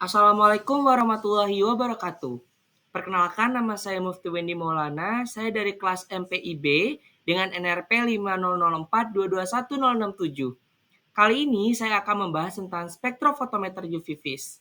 Assalamualaikum warahmatullahi wabarakatuh. Perkenalkan, nama saya Mufti Wendy Maulana. Saya dari kelas MPIB dengan NRP 500422167. Kali ini saya akan membahas tentang spektrofotometer UV vis.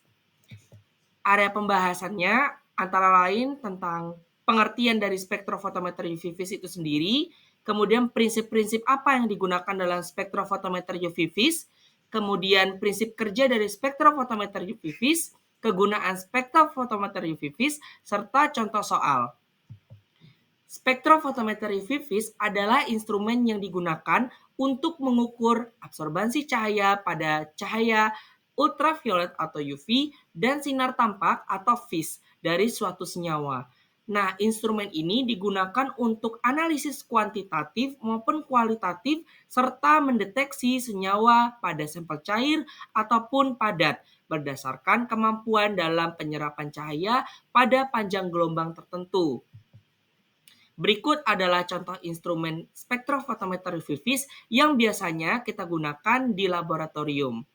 Area pembahasannya antara lain tentang pengertian dari spektrofotometer UV vis itu sendiri, kemudian prinsip-prinsip apa yang digunakan dalam spektrofotometer UV vis, kemudian prinsip kerja dari spektrofotometer UV vis, kegunaan spektrofotometer UV vis, serta contoh soal. Spektrofotometer UV vis adalah instrumen yang digunakan untuk mengukur absorbansi cahaya pada cahaya ultraviolet atau UV dan sinar tampak atau vis dari suatu senyawa. Nah, instrumen ini digunakan untuk analisis kuantitatif maupun kualitatif serta mendeteksi senyawa pada sampel cair ataupun padat berdasarkan kemampuan dalam penyerapan cahaya pada panjang gelombang tertentu. Berikut adalah contoh instrumen spektrofotometer UV vis yang biasanya kita gunakan di laboratorium.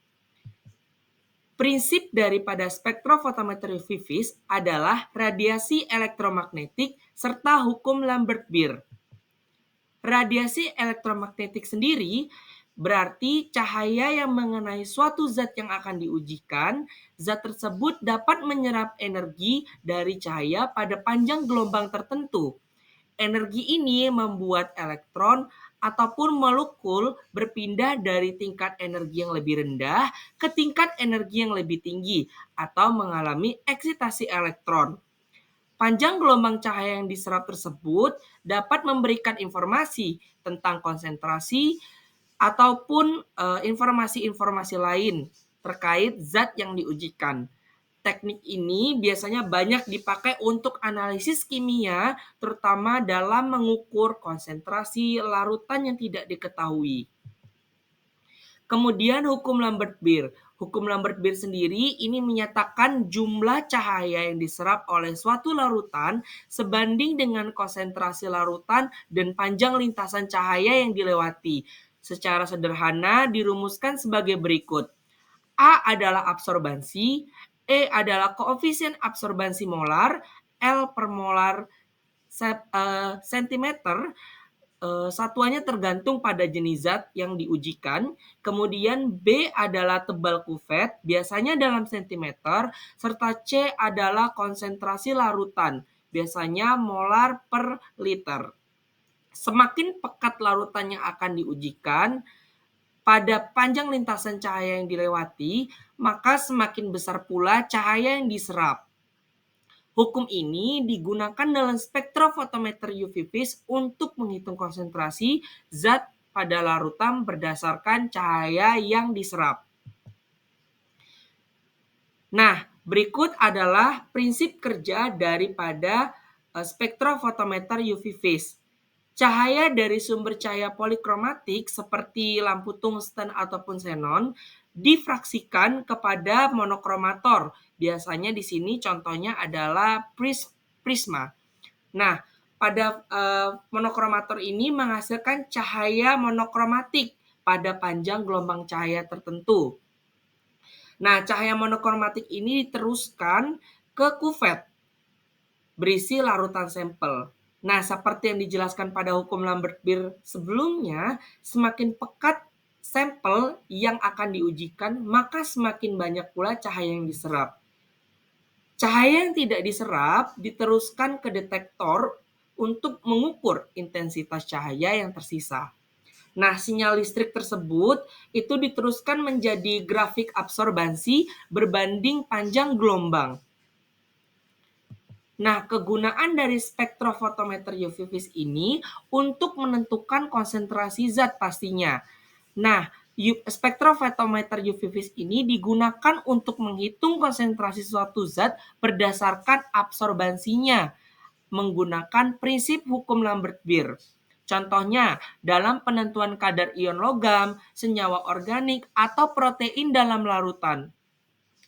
Prinsip daripada spektrofotometer UV vis adalah radiasi elektromagnetik serta hukum Lambert-Beer. Radiasi elektromagnetik sendiri berarti cahaya yang mengenai suatu zat yang akan diujikan, zat tersebut dapat menyerap energi dari cahaya pada panjang gelombang tertentu. Energi ini membuat elektron ataupun molekul berpindah dari tingkat energi yang lebih rendah ke tingkat energi yang lebih tinggi atau mengalami eksitasi elektron. Panjang gelombang cahaya yang diserap tersebut dapat memberikan informasi tentang konsentrasi ataupun informasi-informasi lain terkait zat yang diujikan. Teknik ini biasanya banyak dipakai untuk analisis kimia, terutama dalam mengukur konsentrasi larutan yang tidak diketahui. Kemudian hukum Lambert-Beer. Hukum Lambert-Beer sendiri ini menyatakan jumlah cahaya yang diserap oleh suatu larutan sebanding dengan konsentrasi larutan dan panjang lintasan cahaya yang dilewati. Secara sederhana dirumuskan sebagai berikut. A adalah absorbansi, E adalah koefisien absorbansi molar, L per molar sentimeter, satuannya tergantung pada jenis zat yang diujikan. Kemudian B adalah tebal kuvet, biasanya dalam sentimeter, serta C adalah konsentrasi larutan, biasanya molar per liter. Semakin pekat larutan yang akan diujikan, pada panjang lintasan cahaya yang dilewati, maka semakin besar pula cahaya yang diserap. Hukum ini digunakan dalam spektrofotometer UV vis untuk menghitung konsentrasi zat pada larutan berdasarkan cahaya yang diserap. Nah, berikut adalah prinsip kerja daripada spektrofotometer UV vis. Cahaya dari sumber cahaya polikromatik seperti lampu tungsten ataupun xenon difraksikan kepada monokromator. Biasanya di sini contohnya adalah prisma. Nah, pada monokromator ini menghasilkan cahaya monokromatik pada panjang gelombang cahaya tertentu. Nah, cahaya monokromatik ini diteruskan ke kuvet berisi larutan sampel. Nah, seperti yang dijelaskan pada hukum Lambert-Beer sebelumnya, semakin pekat sampel yang akan diujikan, maka semakin banyak pula cahaya yang diserap. Cahaya yang tidak diserap diteruskan ke detektor untuk mengukur intensitas cahaya yang tersisa. Nah, sinyal listrik tersebut itu diteruskan menjadi grafik absorbansi berbanding panjang gelombang. Nah, kegunaan dari spektrofotometer UV vis ini untuk menentukan konsentrasi zat pastinya. Nah, spektrofotometer UV vis ini digunakan untuk menghitung konsentrasi suatu zat berdasarkan absorbansinya menggunakan prinsip hukum Lambert-Beer. Contohnya, dalam penentuan kadar ion logam, senyawa organik, atau protein dalam larutan.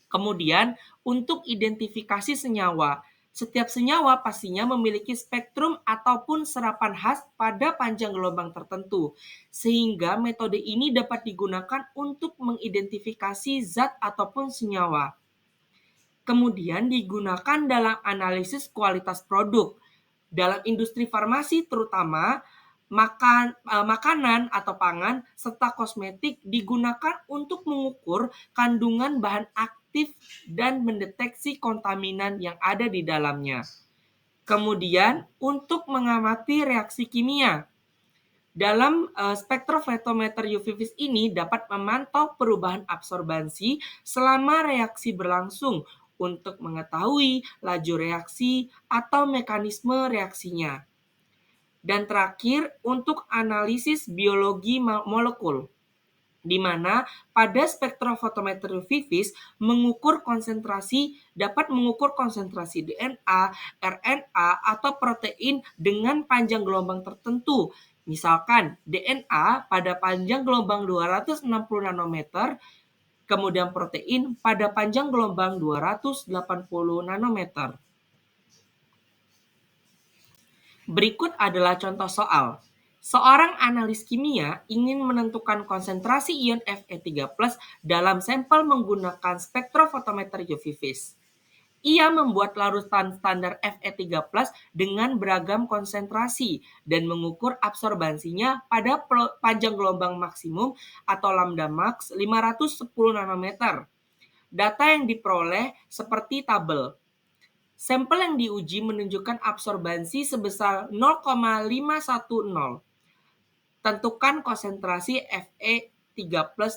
Kemudian, untuk identifikasi senyawa, setiap senyawa pastinya memiliki spektrum ataupun serapan khas pada panjang gelombang tertentu, sehingga metode ini dapat digunakan untuk mengidentifikasi zat ataupun senyawa. kemudian digunakan dalam analisis kualitas produk. Dalam industri farmasi terutama, makanan atau pangan serta kosmetik digunakan untuk mengukur kandungan bahan aktif dan mendeteksi kontaminan yang ada di dalamnya. Kemudian untuk mengamati reaksi kimia. Dalam spektrofotometer UV vis ini dapat memantau perubahan absorbansi selama reaksi berlangsung untuk mengetahui laju reaksi atau mekanisme reaksinya. Dan terakhir, untuk analisis biologi molekul, di mana pada spektrofotometer UV vis dapat mengukur konsentrasi DNA, RNA, atau protein dengan panjang gelombang tertentu. Misalkan DNA pada panjang gelombang 260 nanometer, kemudian protein pada panjang gelombang 280 nanometer. Berikut adalah contoh soal. Seorang analis kimia ingin menentukan konsentrasi ion Fe3+ dalam sampel menggunakan spektrofotometer UV vis. Ia membuat larutan standar Fe3+ dengan beragam konsentrasi dan mengukur absorbansinya pada panjang gelombang maksimum atau lambda max 510 nanometer. Data yang diperoleh seperti tabel. Sampel yang diuji menunjukkan absorbansi sebesar 0,510. Tentukan konsentrasi Fe3+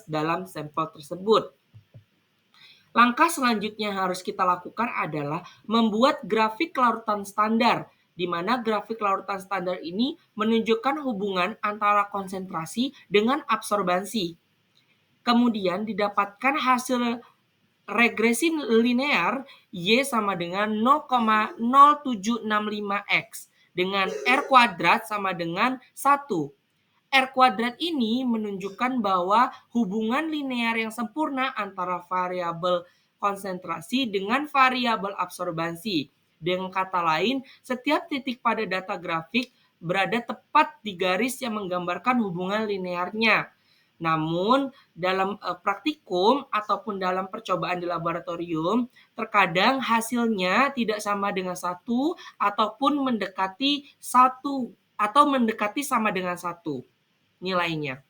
dalam sampel tersebut. Langkah selanjutnya yang harus kita lakukan adalah membuat grafik larutan standar, di mana grafik larutan standar ini menunjukkan hubungan antara konsentrasi dengan absorbansi. Kemudian didapatkan hasil regresi linear Y sama dengan 0,0765X dengan R kuadrat sama dengan 1. R kuadrat ini menunjukkan bahwa hubungan linear yang sempurna antara variabel konsentrasi dengan variabel absorbansi. Dengan kata lain, setiap titik pada data grafik berada tepat di garis yang menggambarkan hubungan linearnya. Namun, dalam praktikum ataupun dalam percobaan di laboratorium, terkadang hasilnya tidak sama dengan 1 ataupun mendekati 1 atau mendekati sama dengan 1 nilainya.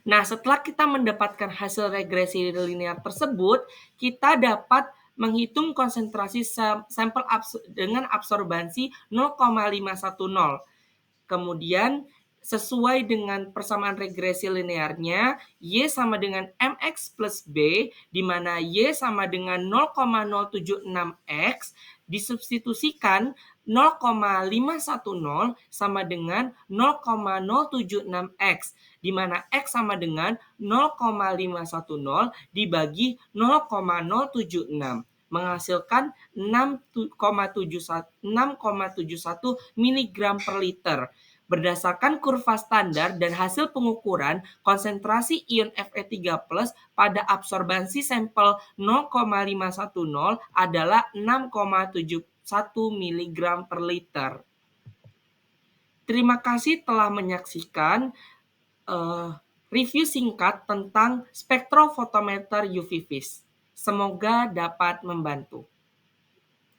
Nah, setelah kita mendapatkan hasil regresi linear tersebut, kita dapat menghitung konsentrasi sampel dengan absorbansi 0,510. Kemudian sesuai dengan persamaan regresi linearnya, Y sama dengan MX plus B, di mana Y sama dengan 0,076X, disubstitusikan 0,510 sama dengan 0,076X, di mana X sama dengan 0,510 dibagi 0,076, menghasilkan 6,71 mg per liter. Berdasarkan kurva standar dan hasil pengukuran konsentrasi ion Fe3+ pada absorbansi sampel 0,510 adalah 6,71 mg per liter. Terima kasih telah menyaksikan review singkat tentang spektrofotometer UV vis. Semoga dapat membantu.